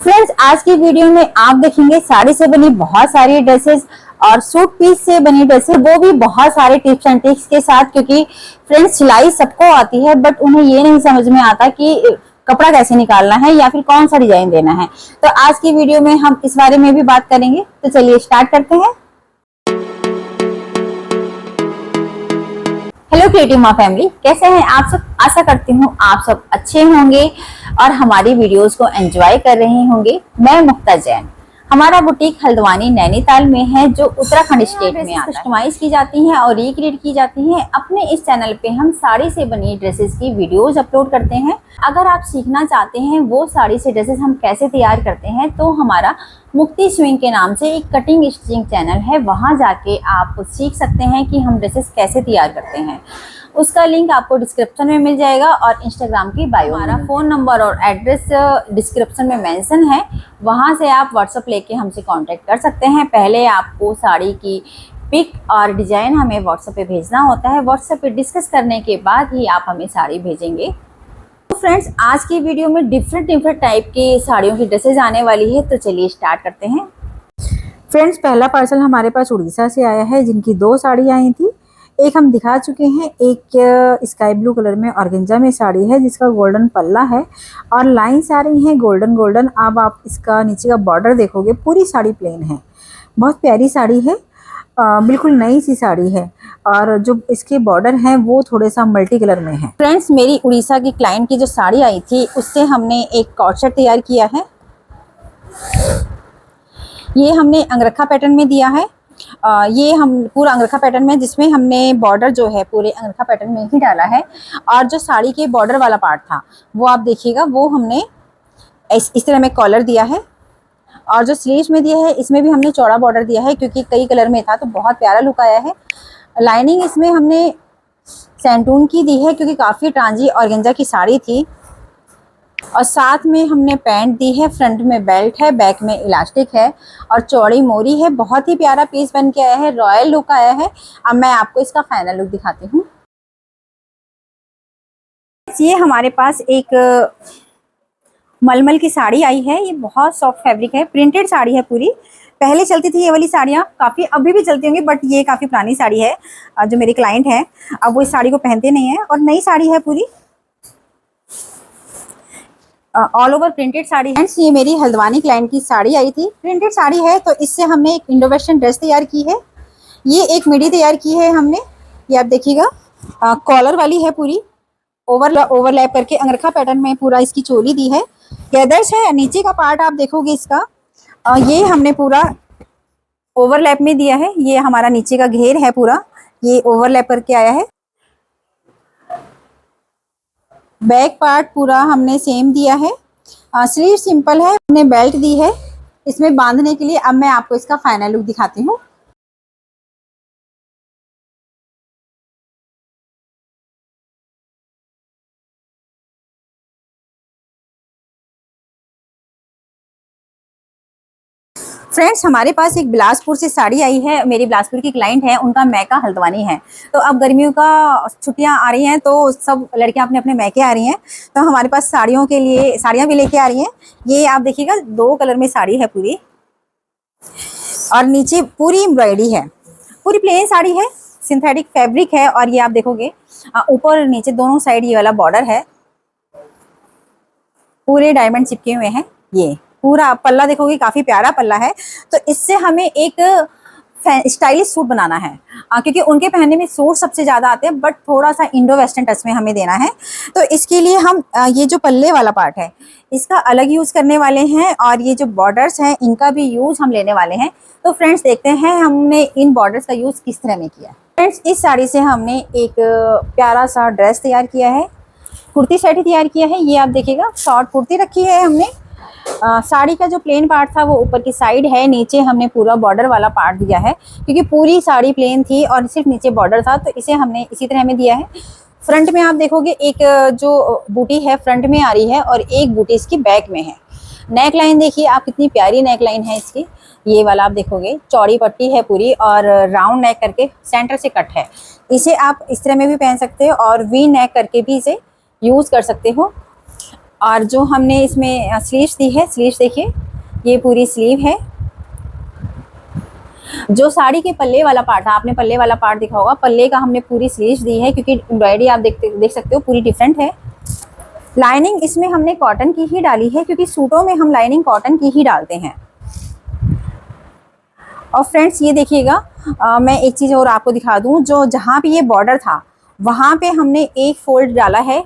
Friends, आज की video में आप देखेंगे साड़ी से बनी बहुत सारी ड्रेसेस और सूट पीस से बनी ड्रेसेस, वो भी बहुत सारे टिप्स एंड ट्रिक्स के साथ। क्योंकि फ्रेंड्स, सिलाई सबको आती है बट उन्हें ये नहीं समझ में आता कि कपड़ा कैसे निकालना है या फिर कौन सा डिजाइन देना है। तो आज की वीडियो में हम इस बारे में भी बात करेंगे। तो चलिए स्टार्ट करते हैं। हेलो क्रिएटिव माँ फैमिली, कैसे हैं आप सब। आशा करती हूँ आप सब अच्छे होंगे और हमारी वीडियोस को एंजॉय कर रहे होंगे। मैं मुक्ता जैन, हमारा बुटीक हल्द्वानी नैनीताल में है, जो उत्तराखंड स्टेट में आता है। कस्टमाइज की जाती हैं और रिक्रिएट की जाती हैं। अपने इस चैनल पे हम साड़ी से बनी ड्रेसेस की वीडियोस अपलोड करते हैं। अगर आप सीखना चाहते हैं वो साड़ी से ड्रेसेस हम कैसे तैयार करते हैं, तो हमारा मुक्ति स्विंग के नाम से एक कटिंग स्टिचिंग चैनल है, वहां जाके आप सीख सकते हैं कि हम ड्रेसेस कैसे तैयार करते हैं। उसका लिंक आपको डिस्क्रिप्शन में मिल जाएगा और इंस्टाग्राम की बायो। हमारा फ़ोन नंबर और एड्रेस डिस्क्रिप्शन में मेंशन है, वहां से आप व्हाट्सएप लेके हमसे कांटेक्ट कर सकते हैं। पहले आपको साड़ी की पिक और डिज़ाइन हमें व्हाट्सएप पे भेजना होता है। व्हाट्सएप पे डिस्कस करने के बाद ही आप हमें साड़ी भेजेंगे। तो फ्रेंड्स, आज की वीडियो में डिफरेंट टाइप की साड़ियों की ड्रेसेज आने वाली है। तो चलिए स्टार्ट करते हैं। फ्रेंड्स, पहला पार्सल हमारे पास उड़ीसा से आया है, जिनकी 2 साड़ी आई थी। एक हम दिखा चुके हैं, एक स्काई ब्लू कलर में ऑर्गेंजा में साड़ी है, जिसका गोल्डन पल्ला है और लाइंस आ रही हैं गोल्डन। अब आप इसका नीचे का बॉर्डर देखोगे, पूरी साड़ी प्लेन है। बहुत प्यारी साड़ी है, बिल्कुल नई सी साड़ी है और जो इसके बॉर्डर हैं वो थोड़े सा मल्टी कलर में है। फ्रेंड्स, मेरी उड़ीसा की क्लाइंट की जो साड़ी आई थी उससे हमने एक कॉर्ड सेट तैयार किया है। ये हमने अंगरखा पैटर्न में दिया है। ये हम पूरा अंगरखा पैटर्न में, जिसमें हमने बॉर्डर जो है पूरे अंगरखा पैटर्न में ही डाला है। और जो साड़ी के बॉर्डर वाला पार्ट था वो आप देखिएगा, वो हमने इस तरह में कॉलर दिया है। और जो स्लीव्स में दिया है इसमें भी हमने चौड़ा बॉर्डर दिया है, क्योंकि कई कलर में था तो बहुत प्यारा लुक आया है। लाइनिंग इसमें हमने सैंटून की दी है, क्योंकि काफ़ी ट्रांजी ऑर्गेंजा की साड़ी थी। और साथ में हमने पैंट दी है, फ्रंट में बेल्ट है, बैक में इलास्टिक है और चौड़ी मोरी है। बहुत ही प्यारा पीस बन के आया है, रॉयल लुक आया है। अब मैं आपको इसका फाइनल लुक दिखाती हूँ। ये हमारे पास एक मलमल की साड़ी आई है। ये बहुत सॉफ्ट फैब्रिक है, प्रिंटेड साड़ी है पूरी। पहले चलती थी ये वाली साड़ियाँ काफ़ी, अभी भी चलती होंगी, बट ये काफ़ी पुरानी साड़ी है। जो मेरे क्लाइंट हैं अब वो इस साड़ी को पहनते नहीं है और नई साड़ी है पूरी, ऑल ओवर प्रिंटेड साड़ी है। ये मेरी हल्द्वानी क्लाइंट की साड़ी आई थी, प्रिंटेड साड़ी है, तो इससे हमने एक इंडो वेस्टर्न ड्रेस तैयार की है। ये एक मिडी तैयार की है हमने, ये आप देखिएगा, कॉलर वाली है पूरी, ओवरलैप करके अंगरखा पैटर्न में पूरा इसकी चोली दी है। गैदर्स है, नीचे का पार्ट आप देखोगे इसका, ये हमने पूरा ओवरलैप में दिया है। ये हमारा नीचे का घेर है पूरा, ये ओवरलैप करके आया है। बैक पार्ट पूरा हमने सेम दिया है। स्लीव सिंपल है, हमने बेल्ट दी है इसमें बांधने के लिए। अब मैं आपको इसका फाइनल लुक दिखाती हूँ। फ्रेंड्स, हमारे पास एक बिलासपुर से साड़ी आई है। मेरी बिलासपुर की क्लाइंट है, उनका मैका हल्द्वानी है। तो अब गर्मियों का छुट्टियां आ रही हैं तो सब लड़कियां अपने अपने मैके आ रही हैं, तो हमारे पास साड़ियों के लिए साड़ियां भी लेके आ रही हैं। ये आप देखिएगा, 2 कलर में साड़ी है पूरी और नीचे पूरी एम्ब्रॉयडरी है। पूरी प्लेन साड़ी है, सिंथेटिक फैब्रिक है। और ये आप देखोगे ऊपर नीचे दोनों साइड ये वाला बॉर्डर है, पूरे डायमंड चिपके हुए हैं। ये पूरा पल्ला देखोगे, काफी प्यारा पल्ला है। तो इससे हमें एक स्टाइलिश सूट बनाना है, क्योंकि उनके पहनने में सूट सबसे ज्यादा आते हैं, बट थोड़ा सा इंडो वेस्टर्न टच में हमें देना है। तो इसके लिए हम ये जो पल्ले वाला पार्ट है इसका अलग यूज करने वाले हैं और ये जो बॉर्डर्स हैं इनका भी यूज हम लेने वाले हैं। तो फ्रेंड्स, देखते हैं हमने इन बॉर्डर्स का यूज किस तरह में किया। फ्रेंड्स, इस साड़ी से हमने एक प्यारा सा ड्रेस तैयार किया है, कुर्ती सेट ही तैयार किया है। ये आप देखिएगा, शॉर्ट कुर्ती रखी है हमने। साड़ी का जो प्लेन पार्ट था वो ऊपर की साइड है, नीचे हमने पूरा बॉर्डर वाला पार्ट दिया है, क्योंकि पूरी साड़ी प्लेन थी और सिर्फ नीचे बॉर्डर था, तो इसे हमने इसी तरह में दिया है। फ्रंट में आप देखोगे एक जो बूटी है फ्रंट में आ रही है और एक बूटी इसकी बैक में है। नेक लाइन देखिए आप, कितनी प्यारी नेक लाइन है इसकी। ये वाला आप देखोगे, चौड़ी पट्टी है पूरी और राउंड नेक करके सेंटर से कट है। इसे आप इस तरह में भी पहन सकते हो और वी नेक करके भी इसे यूज कर सकते हो। और जो हमने इसमें स्लीव्स दी है, स्लीव्स देखिए, ये पूरी स्लीव है। जो साड़ी के पल्ले वाला पार्ट था, आपने पल्ले वाला पार्ट देखा होगा, पल्ले का हमने पूरी स्लीव्स दी है, क्योंकि एम्ब्रॉयडरी आप देख सकते हो पूरी डिफरेंट है। लाइनिंग इसमें हमने कॉटन की ही डाली है, क्योंकि सूटों में हम लाइनिंग कॉटन की ही डालते हैं। और फ्रेंड्स ये देखिएगा, मैं एक चीज़ और आपको दिखा दूं, जो जहाँ पे ये बॉर्डर था वहाँ पे हमने एक फोल्ड डाला है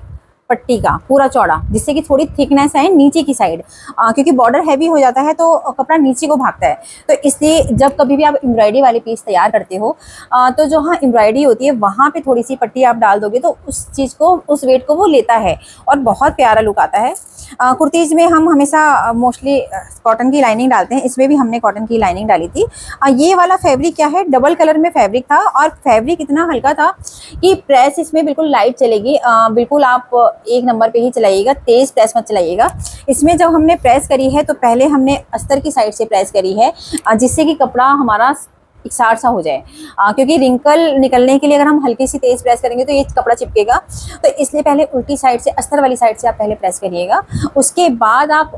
पट्टी का पूरा चौड़ा, जिससे कि थोड़ी थिकनेस है नीचे की साइड, क्योंकि बॉर्डर हैवी हो जाता है तो कपड़ा नीचे को भागता है। तो इसलिए जब कभी भी आप एम्ब्रॉयडरी वाले पीस तैयार करते हो, तो जो हाँ एम्ब्रॉयडरी होती है वहाँ पे थोड़ी सी पट्टी आप डाल दोगे तो उस चीज़ को, उस वेट को वो लेता है और बहुत प्यारा लुक आता है। कुर्तीज़ में हम हमेशा मोस्टली कॉटन की लाइनिंग डालते हैं, इसमें भी हमने कॉटन की लाइनिंग डाली थी। ये वाला फैब्रिक क्या है, डबल कलर में फैब्रिक था और फैब्रिक इतना हल्का था कि प्रेस इसमें बिल्कुल लाइट चलेगी। बिल्कुल आप एक नंबर पे ही चलाइएगा, तेज़ प्रेस मत चलाइएगा। इसमें जब हमने प्रेस करी है तो पहले हमने अस्तर की साइड से प्रेस करी है, जिससे कि कपड़ा हमारा इकसार सा हो जाए, क्योंकि रिंकल निकलने के लिए अगर हम हल्की सी तेज प्रेस करेंगे तो ये कपड़ा चिपकेगा। तो इसलिए पहले उल्टी साइड से, अस्तर वाली साइड से आप पहले प्रेस करिएगा। उसके बाद आप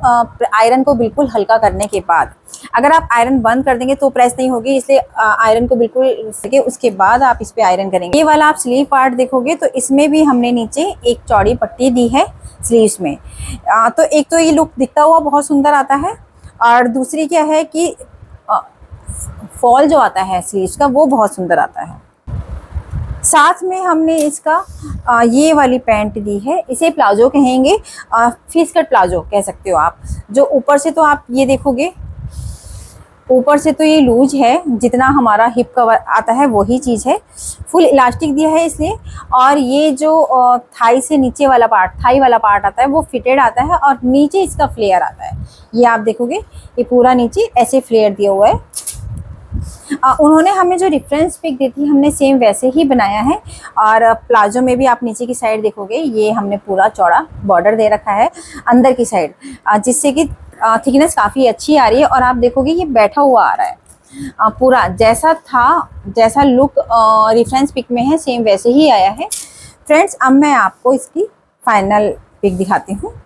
आयरन को बिल्कुल हल्का करने के बाद, अगर आप आयरन बंद कर देंगे तो प्रेस नहीं होगी, इसलिए आयरन को बिल्कुल सके उसके बाद आप इस पे आयरन करेंगे। ये वाला आप स्लीव पार्ट देखोगे तो इसमें भी हमने नीचे एक चौड़ी पट्टी दी है स्लीव्स में। तो एक तो ये लुक दिखता हुआ बहुत सुंदर आता है, और दूसरी क्या है कि फॉल जो आता है स्लीव्स का वो बहुत सुंदर आता है। साथ में हमने इसका ये वाली पैंट दी है, इसे प्लाजो कहेंगे, फिश कट प्लाजो कह सकते हो आप। जो ऊपर से तो आप ये देखोगे, ऊपर से तो ये लूज है, जितना हमारा हिप कवर आता है वही चीज़ है, फुल इलास्टिक दिया है इसलिए। और ये जो थाई से नीचे वाला पार्ट, थाई वाला पार्ट आता है वो फिटेड आता है और नीचे इसका फ्लेयर आता है। ये आप देखोगे ये पूरा नीचे ऐसे फ्लेयर दिया हुआ है। उन्होंने हमें जो रेफरेंस पिक दी थी हमने सेम वैसे ही बनाया है। और प्लाजो में भी आप नीचे की साइड देखोगे, ये हमने पूरा चौड़ा बॉर्डर दे रखा है अंदर की साइड, जिससे कि थिकनेस काफ़ी अच्छी आ रही है। और आप देखोगे ये बैठा हुआ आ रहा है, पूरा जैसा था, जैसा लुक रेफरेंस पिक में है सेम वैसे ही आया है। फ्रेंड्स अब मैं आपको इसकी फाइनल पिक दिखाती हूँ।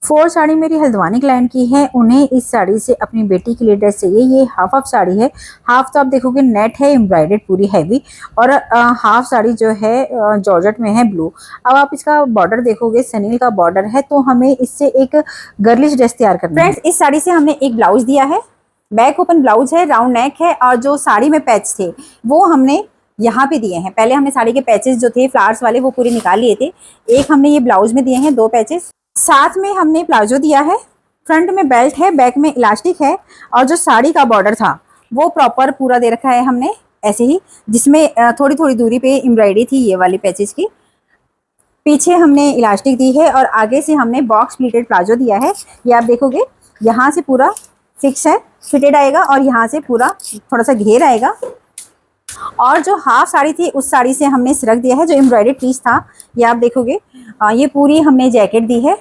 फोर साड़ी मेरी हल्द्वानी क्लाइंट की है, उन्हें इस साड़ी से अपनी बेटी के लिए ड्रेस चाहिए। ये हाफ ऑफ साड़ी है, हाफ तो आप देखोगे नेट है एम्ब्रॉयडर्ड पूरी हैवी, और हाफ साड़ी जो है जॉर्जेट में है ब्लू। अब आप इसका बॉर्डर देखोगे सनील का बॉर्डर है, तो हमें इससे एक गर्लिश ड्रेस तैयार करना है। फ्रेंड्स इस साड़ी से हमने एक ब्लाउज दिया है, बैक ओपन ब्लाउज है, राउंड नेक है, और जो साड़ी में पैच थे वो हमने यहाँ पे दिए हैं। पहले हमने साड़ी के पैचेस जो थे फ्लावर्स वाले वो पूरे निकाल लिए थे, एक हमने ये ब्लाउज में दिए हैं 2 पैचेस। साथ में हमने प्लाजो दिया है, फ्रंट में बेल्ट है, बैक में इलास्टिक है, और जो साड़ी का बॉर्डर था वो प्रॉपर पूरा दे रखा है हमने ऐसे ही, जिसमें थोड़ी थोड़ी दूरी पे एम्ब्रॉयडरी थी ये वाली पैचेस की। पीछे हमने इलास्टिक दी है और आगे से हमने बॉक्स प्लीटेड प्लाजो दिया है। ये आप देखोगे यहाँ से पूरा फिक्स है, फिटेड आएगा, और यहाँ से पूरा थोड़ा सा घेर आएगा। और जो हाफ साड़ी थी उस साड़ी से हमने सिरक दिया है, जो एम्ब्रॉयडरी पीस था ये आप देखोगे, ये पूरी हमने जैकेट दी है।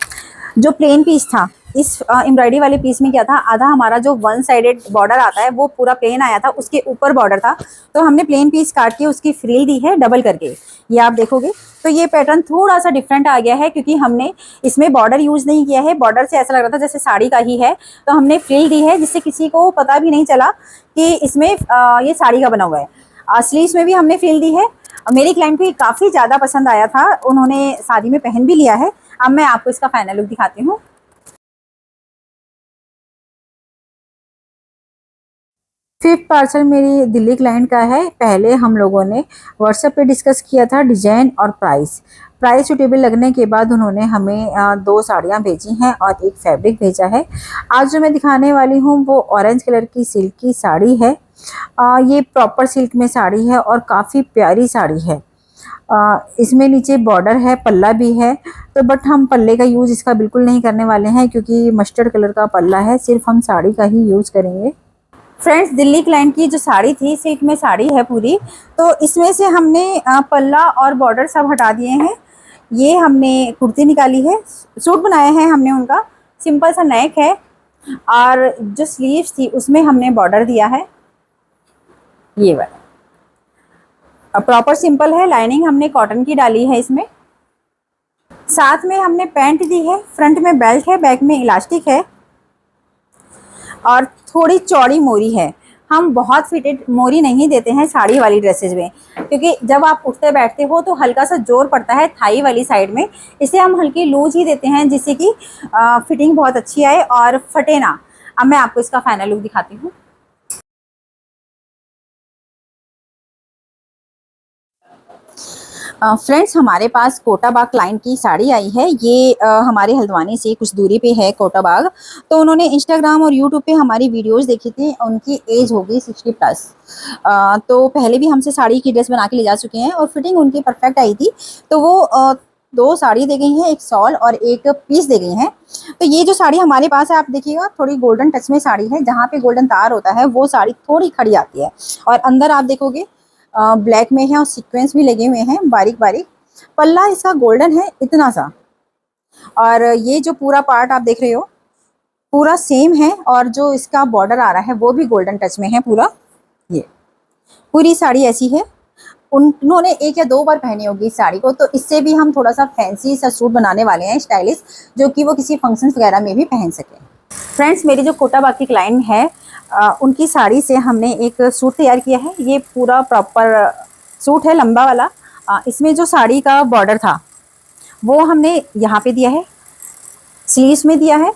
जो प्लेन पीस था इस एम्ब्रॉयडरी वाले पीस में क्या था, आधा हमारा जो वन साइडेड बॉर्डर आता है वो पूरा प्लेन आया था, उसके ऊपर बॉर्डर था, तो हमने प्लेन पीस काट के उसकी फ्रिल दी है डबल करके। ये आप देखोगे तो ये पैटर्न थोड़ा सा डिफरेंट आ गया है, क्योंकि हमने इसमें बॉर्डर यूज़ नहीं किया है। बॉर्डर से ऐसा लग रहा था जैसे साड़ी का ही है, तो हमने फ्रिल दी है जिससे किसी को पता भी नहीं चला कि इसमें ये साड़ी का बना हुआ है। स्लीव्स में भी हमने फ्रिल दी है। मेरी क्लाइंट को ये काफ़ी ज़्यादा पसंद आया था, उन्होंने शादी में पहन भी लिया है। अब मैं आपको इसका फाइनल लुक दिखाती हूँ। फिफ्थ पार्सल मेरी दिल्ली क्लाइंट का है। पहले हम लोगों ने व्हाट्सएप पे डिस्कस किया था डिजाइन और प्राइस। प्राइस सुटेबल लगने के बाद उन्होंने हमें 2 साड़ियाँ भेजी हैं और एक फैब्रिक भेजा है। आज जो मैं दिखाने वाली हूँ वो ऑरेंज कलर की सिल्क की साड़ी है। ये प्रॉपर सिल्क में साड़ी है और काफ़ी प्यारी साड़ी है। इसमें नीचे बॉर्डर है, पल्ला भी है, तो बट हम पल्ले का यूज़ इसका बिल्कुल नहीं करने वाले हैं, क्योंकि मस्टर्ड कलर का पल्ला है, सिर्फ हम साड़ी का ही यूज़ करेंगे। फ्रेंड्स दिल्ली क्लाइंट की जो साड़ी थी सिल्क में साड़ी है पूरी, तो इसमें से हमने पल्ला और बॉर्डर सब हटा दिए हैं। ये हमने कुर्ती निकाली है, सूट बनाया है हमने उनका, सिंपल सा नेक है, और जो स्लीव्स थी उसमें हमने बॉर्डर दिया है। ये वाला प्रॉपर सिंपल है। लाइनिंग हमने कॉटन की डाली है इसमें। साथ में हमने पैंट दी है, फ्रंट में बेल्ट है, बैक में इलास्टिक है और थोड़ी चौड़ी मोरी है। हम बहुत फिटेड मोरी नहीं देते हैं साड़ी वाली ड्रेसेस में, क्योंकि जब आप उठते बैठते हो तो हल्का सा जोर पड़ता है थाई वाली साइड में, इसे हम हल्की लूज ही देते हैं जिससे कि फिटिंग बहुत अच्छी आए और फटे ना। अब मैं आपको इसका फाइनल लुक दिखाती हूँ। फ्रेंड्स, हमारे पास कोटाबाग क्लाइंट की साड़ी आई है। ये हमारे हल्द्वानी से कुछ दूरी पे है कोटाबाग। तो उन्होंने इंस्टाग्राम और यूट्यूब पे हमारी वीडियोस देखी थी। उनकी एज होगी 60+। तो पहले भी हमसे साड़ी की ड्रेस बना के ले जा चुके हैं और फिटिंग उनकी परफेक्ट आई थी। तो वो 2 साड़ी दे गई हैं, एक शॉल और एक पीस दे गई हैं। तो ये जो साड़ी हमारे पास है, आप देखिएगा थोड़ी गोल्डन टच में साड़ी है। जहाँ पे गोल्डन तार होता है वो साड़ी थोड़ी खड़ी आती है और अंदर आप देखोगे ब्लैक में है और सीक्वेंस भी लगे हुए हैं बारीक बारीक। पल्ला इसका गोल्डन है इतना सा, और ये जो पूरा पार्ट आप देख रहे हो पूरा सेम है और जो इसका बॉर्डर आ रहा है वो भी गोल्डन टच में है पूरा। ये पूरी साड़ी ऐसी है। उन्होंने 1 या 2 बार पहनी होगी इस साड़ी को, तो इससे भी हम थोड़ा सा फैंसी सा सूट बनाने वाले हैं, स्टाइलिश, जो कि वो किसी फंक्शन वगैरह में भी पहन सके। फ्रेंड्स, मेरी जो कोटाबाग की क्लाइंट है उनकी साड़ी से हमने एक सूट तैयार किया है। ये पूरा प्रॉपर सूट है लंबा वाला। इसमें जो साड़ी का बॉर्डर था वो हमने यहाँ पे दिया है, स्लीव्स में दिया है,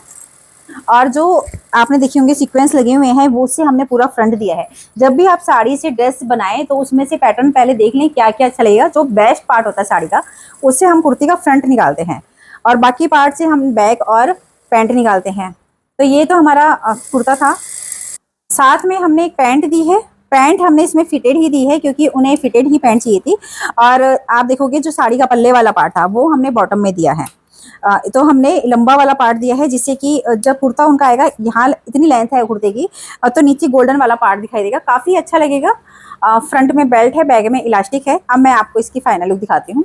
और जो आपने देखे होंगे सीक्वेंस लगे हुए हैं वो उससे हमने पूरा फ्रंट दिया है। जब भी आप साड़ी से ड्रेस बनाएं तो उसमें से पैटर्न पहले देख लें क्या क्या अच्छा लगेगा। जो बेस्ट पार्ट होता है साड़ी का, उससे हम कुर्ती का फ्रंट निकालते हैं और बाकी पार्ट से हम बैक और पैंट निकालते हैं। तो ये तो हमारा कुर्ता था। साथ में हमने एक पैंट दी है। पैंट हमने इसमें फिटेड ही दी है क्योंकि उन्हें फिटेड ही पैंट चाहिए थी। और आप देखोगे जो साड़ी का पल्ले वाला पार्ट था वो हमने बॉटम में दिया है। तो हमने लंबा वाला पार्ट दिया है जिससे कि जब कुर्ता उनका आएगा, यहाँ इतनी लेंथ है कुर्ते की, तो नीचे गोल्डन वाला पार्ट दिखाई देगा, काफ़ी अच्छा लगेगा। फ्रंट में बेल्ट है, बैग में इलास्टिक है। अब मैं आपको इसकी फाइनल लुक दिखाती हूँ।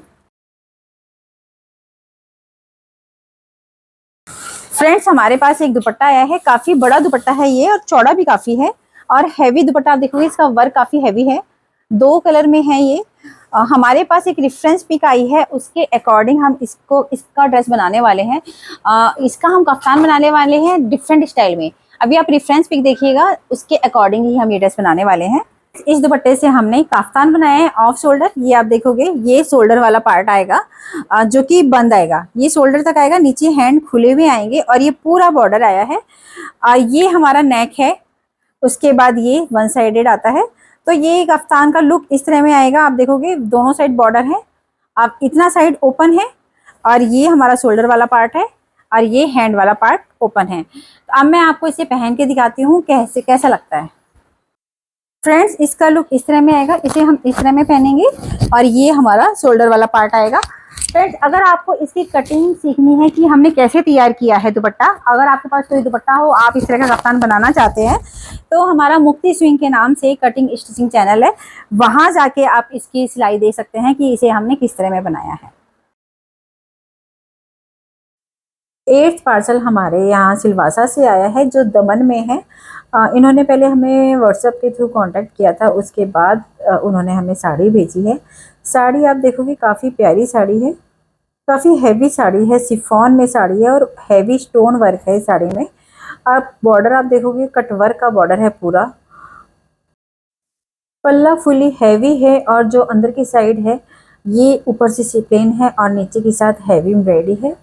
फ्रेंड्स, हमारे पास एक दुपट्टा आया है। काफ़ी बड़ा दुपट्टा है ये और चौड़ा भी काफ़ी है और हैवी दुपट्टा। आप देखोगे इसका वर्क काफ़ी हैवी है। 2 कलर में है ये। हमारे पास एक रेफरेंस पिक आई है, उसके अकॉर्डिंग हम इसका ड्रेस बनाने वाले हैं। इसका हम कफ्तान बनाने वाले हैं डिफरेंट स्टाइल में। अभी आप रेफरेंस पिक देखिएगा, उसके अकॉर्डिंग ही हम ये ड्रेस बनाने वाले हैं। इस दुपट्टे से हमने काफ्तान बनाया है ऑफ शोल्डर। ये आप देखोगे ये शोल्डर वाला पार्ट आएगा जो कि बंद आएगा, ये शोल्डर तक आएगा, नीचे हैंड खुले हुए आएंगे और ये पूरा बॉर्डर आया है। ये हमारा नेक है। उसके बाद ये 1 साइडेड आता है। तो ये कफ्तान का लुक इस तरह में आएगा। आप देखोगे दोनों साइड बॉर्डर है, आप इतना साइड ओपन है और ये हमारा शोल्डर वाला पार्ट है और ये हैंड वाला पार्ट ओपन है। तो अब मैं आपको इसे पहन के दिखाती हूँ कैसा लगता है। फ्रेंड्स, इसका लुक इस तरह में आएगा। इसे हम इस तरह में पहनेंगे और ये हमारा शोल्डर वाला पार्ट आएगा। फ्रेंड्स, अगर आपको इसकी कटिंग सीखनी है कि हमने कैसे तैयार किया है दुपट्टा, अगर आपके पास कोई दुपट्टा हो, आप इस तरह का कफ्तान बनाना चाहते हैं, तो हमारा मुक्ति स्विंग के नाम से कटिंग स्टिचिंग चैनल है, वहां जाके आप इसकी सिलाई देख सकते हैं कि इसे हमने किस तरह में बनाया है। 8th पार्सल हमारे यहाँ सिलवासा से आया है जो दमन में है। इन्होंने पहले हमें व्हाट्सएप के थ्रू कांटेक्ट किया था, उसके बाद उन्होंने हमें साड़ी भेजी है। साड़ी आप देखोगे काफ़ी प्यारी साड़ी है, काफ़ी हैवी साड़ी है, शिफॉन में साड़ी है और हैवी स्टोन वर्क है इस साड़ी में। आप बॉर्डर आप देखोगे कट वर्क का बॉर्डर है पूरा। पल्ला फुली हैवी है और जो अंदर की साइड है ये ऊपर से प्लेन है और नीचे की साथ हैवी एम्ब्रॉयडरी है।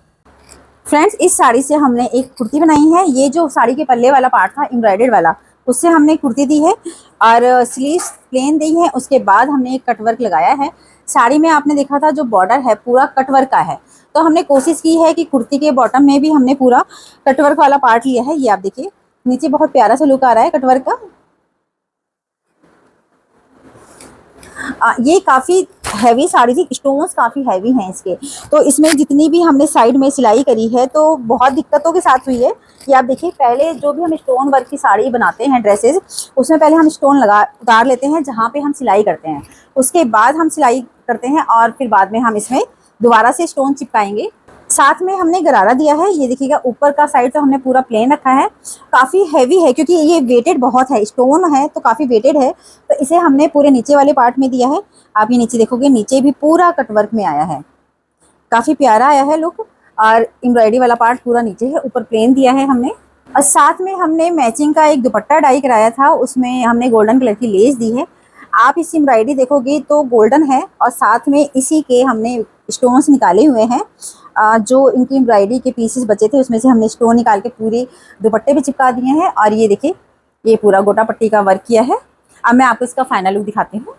फ्रेंड्स, इस साड़ी से हमने एक कुर्ती बनाई है। ये जो साड़ी के पल्ले वाला पार्ट था एम्ब्रॉयडर्ड वाला, उससे हमने कुर्ती दी है और स्लीव्स प्लेन दी है। उसके बाद हमने एक कटवर्क लगाया है। साड़ी में आपने देखा था जो बॉर्डर है पूरा कटवर्क का है, तो हमने कोशिश की है कि कुर्ती के बॉटम में भी हमने पूरा कटवर्क वाला पार्ट लिया है। ये आप देखिए नीचे बहुत प्यारा सा लुक आ रहा है कटवर्क का। ये काफ़ी हैवी साड़ी थी, स्टोन्स काफ़ी हैवी हैं इसके। तो इसमें जितनी भी हमने साइड में सिलाई करी है तो बहुत दिक्कतों के साथ हुई है। ये आप देखिए, पहले जो भी हम स्टोन वर्क की साड़ी बनाते हैं ड्रेसेस, उसमें पहले हम स्टोन उतार लेते हैं जहाँ पे हम सिलाई करते हैं, उसके बाद हम सिलाई करते हैं और फिर बाद में हम इसमें दोबारा से स्टोन चिपकाएंगे। साथ में हमने गरारा दिया है। ये देखिएगा ऊपर का साइड तो हमने पूरा प्लेन रखा है। काफ़ी हैवी है क्योंकि ये वेटेड बहुत है, स्टोन है तो काफ़ी वेटेड है, तो इसे हमने पूरे नीचे वाले पार्ट में दिया है। आप ये नीचे देखोगे, नीचे भी पूरा कटवर्क में आया है, काफ़ी प्यारा आया है लुक। और एम्ब्रॉयडरी वाला पार्ट पूरा नीचे है, ऊपर प्लेन दिया है हमने। और साथ में हमने मैचिंग का एक दुपट्टा डाई कराया था, उसमें हमने गोल्डन कलर की लेस दी है। आप इस एम्ब्रॉयडरी देखोगे तो गोल्डन है और साथ में इसी के हमने स्टोन्स निकाले हुए हैं। जो इनकी एम्ब्रॉयडरी के पीसेस बचे थे उसमें से हमने स्टोन निकाल के पूरे दुपट्टे पे चिपका दिए हैं। और ये देखिए, ये पूरा गोटा पट्टी का वर्क किया है। अब मैं आपको इसका फाइनल लुक दिखाती हूँ।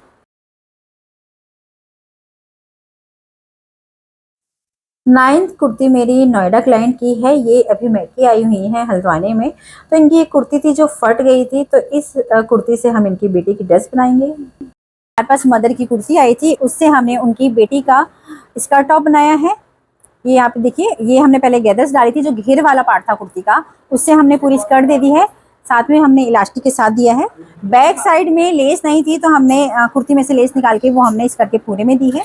9th कुर्ती मेरी नोएडा क्लाइंट की है। ये अभी मैके आई हुई हैं हल्द्वानी में। तो इनकी एक कुर्ती थी जो फट गई थी, तो इस कुर्ती से हम इनकी बेटी की ड्रेस बनाएंगे। हमारे पास मदर की कुर्ती आई थी, उससे हमने उनकी बेटी का स्कर्ट टॉप बनाया है। ये यहाँ पे देखिए, ये हमने पहले गैदर्स डाली थी, जो घेर वाला पार्ट था कुर्ती का, उससे हमने पूरी स्कर्ट दे दी है। साथ में हमने इलास्टिक के साथ दिया है। बैक साइड में लेस नहीं थी तो हमने कुर्ती में से लेस निकाल के वो हमने स्कर्ट के पूरे में दी है।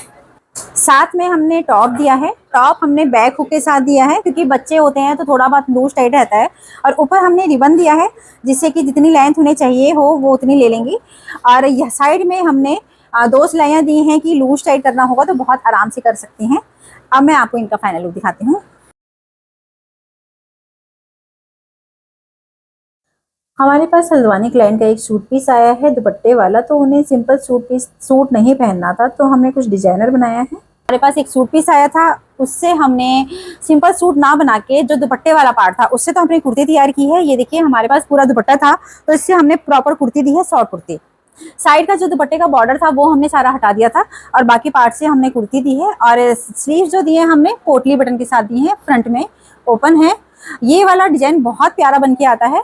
साथ में हमने टॉप दिया है। टॉप हमने बैक हुक के साथ दिया है क्योंकि बच्चे होते हैं तो थोड़ा बहुत लूज टाइट रहता है। और ऊपर हमने रिबन दिया है जिससे कि जितनी लेंथ उन्हें चाहिए हो वो उतनी ले लेंगी। और यह साइड में हमने 2 सिलाइयाँ दी हैं कि लूज टाइट करना होगा तो बहुत आराम से कर सकती हैं। अब मैं आपको इनका फाइनल लुक दिखाती हूँ। हमारे पास हल्द्वानी क्लाइंट का एक सूट पीस आया है दुपट्टे वाला, तो उन्हें सिंपल सूट नहीं पहनना था, तो हमने कुछ डिजाइनर बनाया है। हमारे पास एक सूट पीस आया था, उससे हमने सिंपल सूट ना बना के जो दुपट्टे वाला पार्ट था उससे तो हमने कुर्ती तैयार की है। ये देखिए, हमारे पास पूरा दुपट्टा था तो इससे हमने प्रॉपर कुर्ती दी है, शॉर्ट कुर्ती। साइड का जो दुपट्टे का बॉर्डर था वो हमने सारा हटा दिया था और बाकी पार्ट से हमने कुर्ती दी है। और स्लीव जो दिए हमने पोटली बटन के साथ दी है, फ्रंट में ओपन है। ये वाला डिजाइन बहुत प्यारा बन के आता है।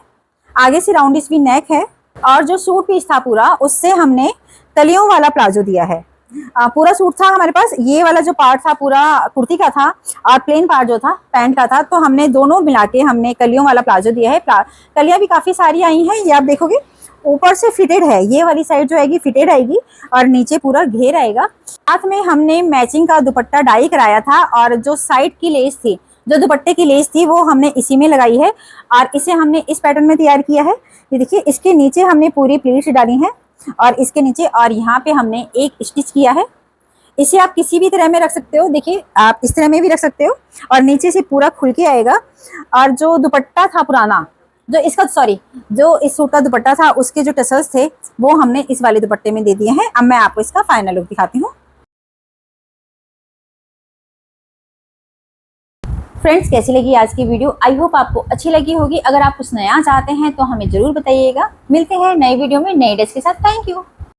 आगे से राउंड इसकी नेक है। और जो सूट पीस था पूरा, उससे हमने तलियों वाला प्लाजो दिया है। पूरा सूट था हमारे पास, ये वाला जो पार्ट था पूरा कुर्ती का था और प्लेन पार्ट जो था पैंट का था, तो हमने दोनों मिला के हमने कलियों वाला प्लाजो दिया है। कलियां भी काफ़ी सारी आई हैं, ये आप देखोगे ऊपर से फिटेड है। ये वाली साइड जो आएगी फिटेड आएगी और नीचे पूरा घेर आएगा। साथ में हमने मैचिंग का दुपट्टा डाई कराया था और जो साइड की लेस थी, जो दुपट्टे की लेस थी, वो हमने इसी में लगाई है और इसे हमने इस पैटर्न में तैयार किया है। ये देखिए, इसके नीचे हमने पूरी प्लीट्स डाली हैं और इसके नीचे और यहाँ पे हमने एक स्टिच किया है। इसे आप किसी भी तरह में रख सकते हो, देखिए आप इस तरह में भी रख सकते हो और नीचे से पूरा खुल के आएगा। और जो दुपट्टा था पुराना, जो इस सूट का दुपट्टा था, उसके जो टसल्स थे वो हमने इस वाले दुपट्टे में दे दिए हैं। अब मैं आपको इसका फाइनल लुक दिखाती हूँ। फ्रेंड्स, कैसी लगी आज की वीडियो? आई होप आपको अच्छी लगी होगी। अगर आप कुछ नया चाहते हैं तो हमें जरूर बताइएगा। मिलते हैं नए वीडियो में नए ड्रेस के साथ। Thank you.